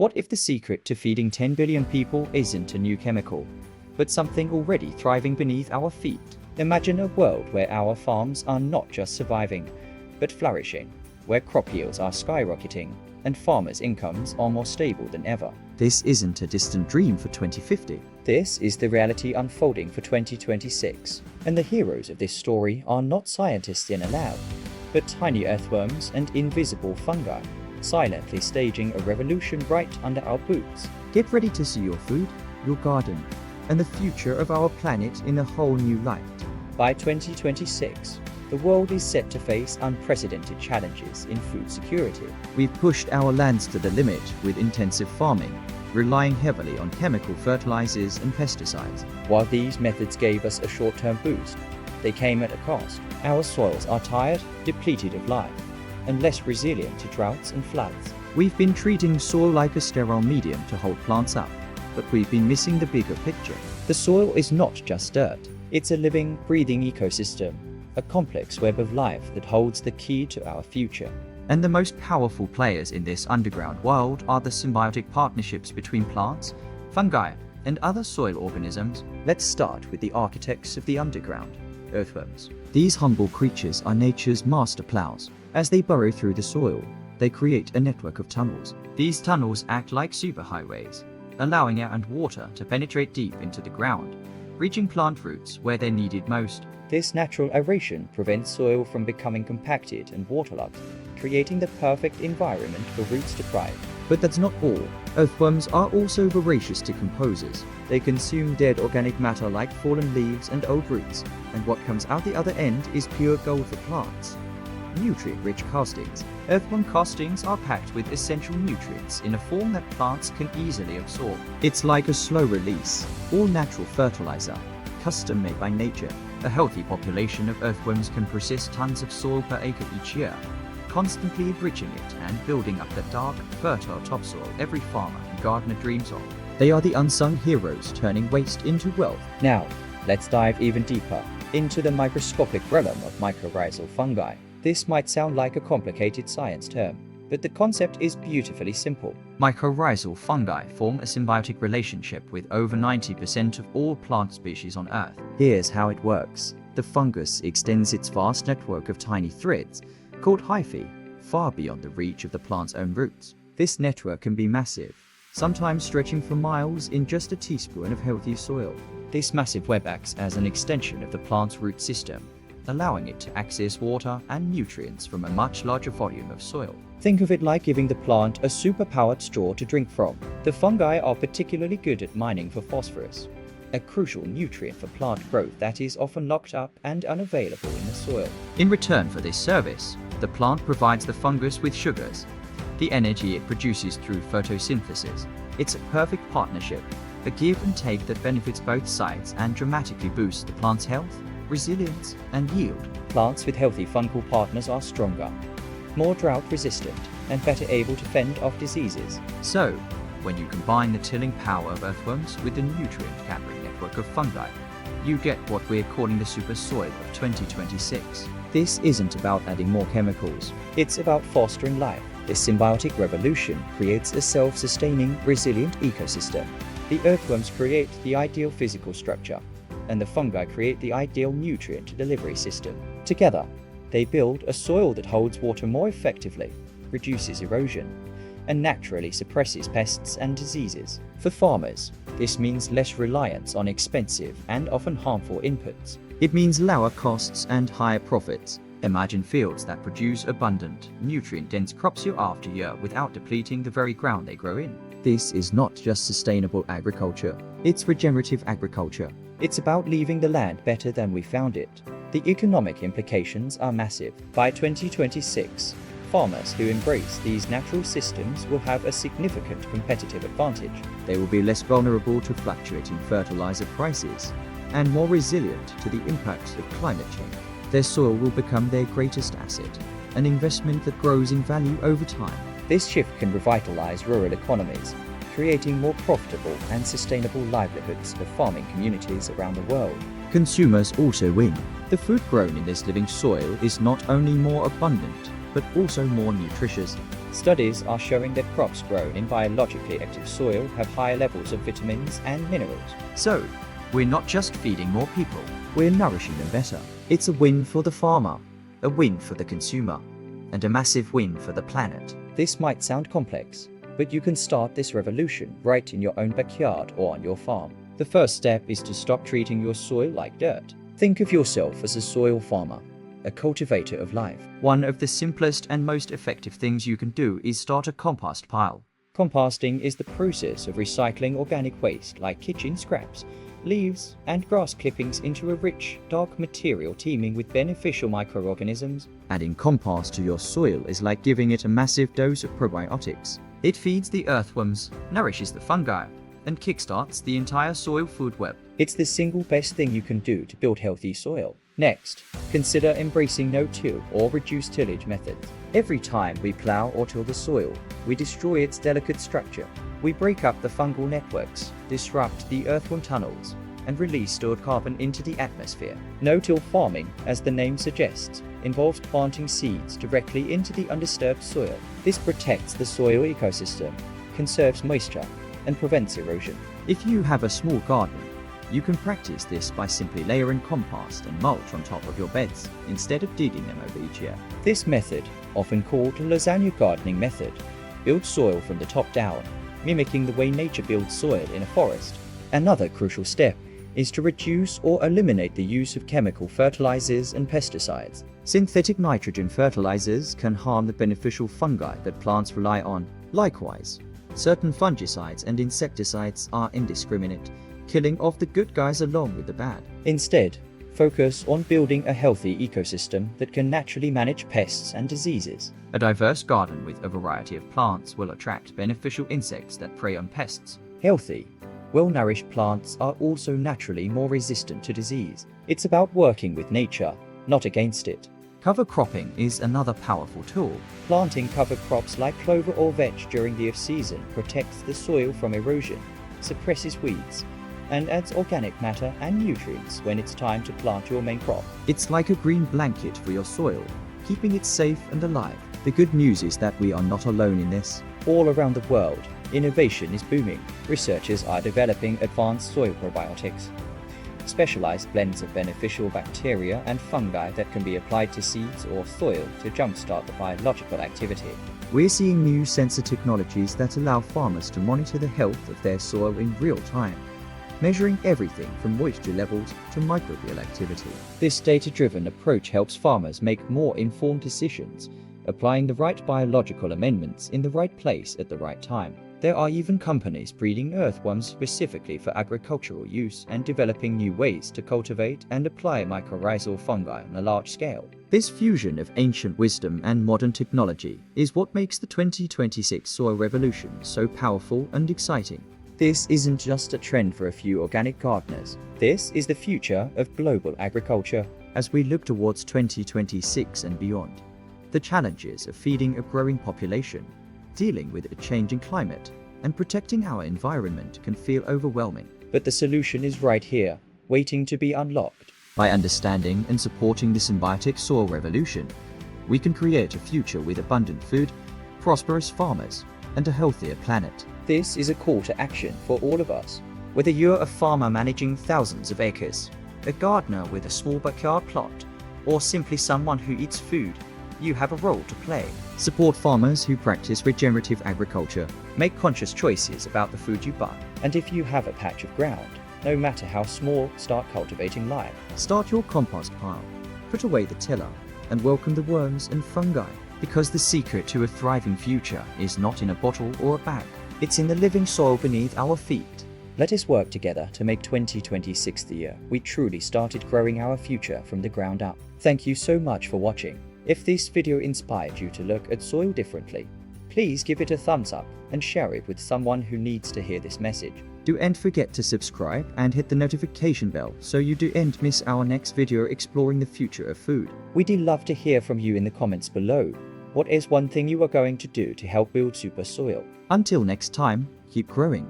What if the secret to feeding 10 billion people isn't a new chemical, but something already thriving beneath our feet? Imagine a world where our farms are not just surviving, but flourishing, where crop yields are skyrocketing, and farmers' incomes are more stable than ever. This isn't a distant dream for 2050. This is the reality unfolding for 2026, and the heroes of this story are not scientists in a lab, but tiny earthworms and invisible fungi, silently staging a revolution right under our boots. Get ready to see your food, your garden, and the future of our planet in a whole new light. By 2026, the world is set to face unprecedented challenges in food security. We've pushed our lands to the limit with intensive farming, relying heavily on chemical fertilizers and pesticides. While these methods gave us a short-term boost, they came at a cost. Our soils are tired, depleted of life, and less resilient to droughts and floods. We've been treating soil like a sterile medium to hold plants up, but we've been missing the bigger picture. The soil is not just dirt. It's a living, breathing ecosystem, a complex web of life that holds the key to our future. And the most powerful players in this underground world are the symbiotic partnerships between plants, fungi, and other soil organisms. Let's start with the architects of the underground, earthworms. These humble creatures are nature's master plows. As they burrow through the soil, they create a network of tunnels. These tunnels act like superhighways, allowing air and water to penetrate deep into the ground, reaching plant roots where they're needed most. This natural aeration prevents soil from becoming compacted and waterlogged, creating the perfect environment for roots to thrive. But that's not all. Earthworms are also voracious decomposers. They consume dead organic matter like fallen leaves and old roots, and what comes out the other end is pure gold for plants. Nutrient-rich castings. Earthworm castings are packed with essential nutrients in a form that plants can easily absorb. It's like a slow release, all-natural fertilizer, custom-made by nature. A healthy population of earthworms can process tons of soil per acre each year, constantly enriching it and building up the dark, fertile topsoil every farmer and gardener dreams of. They are the unsung heroes turning waste into wealth. Now, let's dive even deeper into the microscopic realm of mycorrhizal fungi. This might sound like a complicated science term, but the concept is beautifully simple. Mycorrhizal fungi form a symbiotic relationship with over 90% of all plant species on Earth. Here's how it works. The fungus extends its vast network of tiny threads, called hyphae, far beyond the reach of the plant's own roots. This network can be massive, sometimes stretching for miles in just a teaspoon of healthy soil. This massive web acts as an extension of the plant's root system, allowing it to access water and nutrients from a much larger volume of soil. Think of it like giving the plant a super-powered straw to drink from. The fungi are particularly good at mining for phosphorus, a crucial nutrient for plant growth that is often locked up and unavailable in the soil. In return for this service, the plant provides the fungus with sugars, the energy it produces through photosynthesis. It's a perfect partnership, a give and take that benefits both sides and dramatically boosts the plant's health, resilience, and yield. Plants with healthy fungal partners are stronger, more drought resistant, and better able to fend off diseases. So, when you combine the tilling power of earthworms with the nutrient gathering network of fungi, you get what we're calling the super soil of 2026. This isn't about adding more chemicals, it's about fostering life. This symbiotic revolution creates a self-sustaining, resilient ecosystem. The earthworms create the ideal physical structure, and the fungi create the ideal nutrient delivery system. Together, they build a soil that holds water more effectively, reduces erosion, and naturally suppresses pests and diseases. For farmers, this means less reliance on expensive and often harmful inputs. It means lower costs and higher profits. Imagine fields that produce abundant, nutrient-dense crops year after year without depleting the very ground they grow in. This is not just sustainable agriculture, it's regenerative agriculture. It's about leaving the land better than we found it. The economic implications are massive. By 2026, farmers who embrace these natural systems will have a significant competitive advantage. They will be less vulnerable to fluctuating fertilizer prices and more resilient to the impacts of climate change. Their soil will become their greatest asset, an investment that grows in value over time. This shift can revitalize rural economies, creating more profitable and sustainable livelihoods for farming communities around the world. Consumers also win. The food grown in this living soil is not only more abundant, but also more nutritious. Studies are showing that crops grown in biologically active soil have higher levels of vitamins and minerals. So, we're not just feeding more people, we're nourishing them better. It's a win for the farmer, a win for the consumer, and a massive win for the planet. This might sound complex, but you can start this revolution right in your own backyard or on your farm. The first step is to stop treating your soil like dirt. Think of yourself as a soil farmer, a cultivator of life. One of the simplest and most effective things you can do is start a compost pile. Composting is the process of recycling organic waste like kitchen scraps, leaves, and grass clippings into a rich, dark material teeming with beneficial microorganisms. Adding compost to your soil is like giving it a massive dose of probiotics. It feeds the earthworms, nourishes the fungi, and kickstarts the entire soil food web. It's the single best thing you can do to build healthy soil. Next, consider embracing no-till or reduced tillage methods. Every time we plow or till the soil, we destroy its delicate structure. We break up the fungal networks, disrupt the earthworm tunnels, and release stored carbon into the atmosphere. No-till farming, as the name suggests, involves planting seeds directly into the undisturbed soil. This protects the soil ecosystem, conserves moisture, and prevents erosion. If you have a small garden, you can practice this by simply layering compost and mulch on top of your beds, instead of digging them over each year. This method, often called the lasagna gardening method, builds soil from the top down, mimicking the way nature builds soil in a forest. Another crucial step is to reduce or eliminate the use of chemical fertilizers and pesticides. Synthetic nitrogen fertilizers can harm the beneficial fungi that plants rely on. Likewise, certain fungicides and insecticides are indiscriminate, killing off the good guys along with the bad. Instead, focus on building a healthy ecosystem that can naturally manage pests and diseases. A diverse garden with a variety of plants will attract beneficial insects that prey on pests. Healthy, well-nourished plants are also naturally more resistant to disease. It's about working with nature, not against it. Cover cropping is another powerful tool. Planting cover crops like clover or vetch during the off-season protects the soil from erosion, suppresses weeds, and adds organic matter and nutrients when it's time to plant your main crop. It's like a green blanket for your soil, keeping it safe and alive. The good news is that we are not alone in this. All around the world, innovation is booming. Researchers are developing advanced soil probiotics, specialized blends of beneficial bacteria and fungi that can be applied to seeds or soil to jumpstart the biological activity. We're seeing new sensor technologies that allow farmers to monitor the health of their soil in real time, measuring everything from moisture levels to microbial activity. This data-driven approach helps farmers make more informed decisions, applying the right biological amendments in the right place at the right time. There are even companies breeding earthworms specifically for agricultural use and developing new ways to cultivate and apply mycorrhizal fungi on a large scale. This fusion of ancient wisdom and modern technology is what makes the 2026 soil revolution so powerful and exciting. This isn't just a trend for a few organic gardeners. This is the future of global agriculture. As we look towards 2026 and beyond, the challenges of feeding a growing population, dealing with a changing climate, and protecting our environment can feel overwhelming. But the solution is right here, waiting to be unlocked. By understanding and supporting the symbiotic soil revolution, we can create a future with abundant food, prosperous farmers, and a healthier planet. This is a call to action for all of us. Whether you're a farmer managing thousands of acres, a gardener with a small backyard plot, or simply someone who eats food, you have a role to play. Support farmers who practice regenerative agriculture. Make conscious choices about the food you buy. And if you have a patch of ground, no matter how small, start cultivating life. Start your compost pile, put away the tiller, and welcome the worms and fungi. Because the secret to a thriving future is not in a bottle or a bag. It's in the living soil beneath our feet. Let us work together to make 2026 the year we truly started growing our future from the ground up. Thank you so much for watching. If this video inspired you to look at soil differently, please give it a thumbs up and share it with someone who needs to hear this message. Don't forget to subscribe and hit the notification bell so you don't miss our next video exploring the future of food. We'd love to hear from you in the comments below. What is one thing you are going to do to help build super soil? Until next time, keep growing.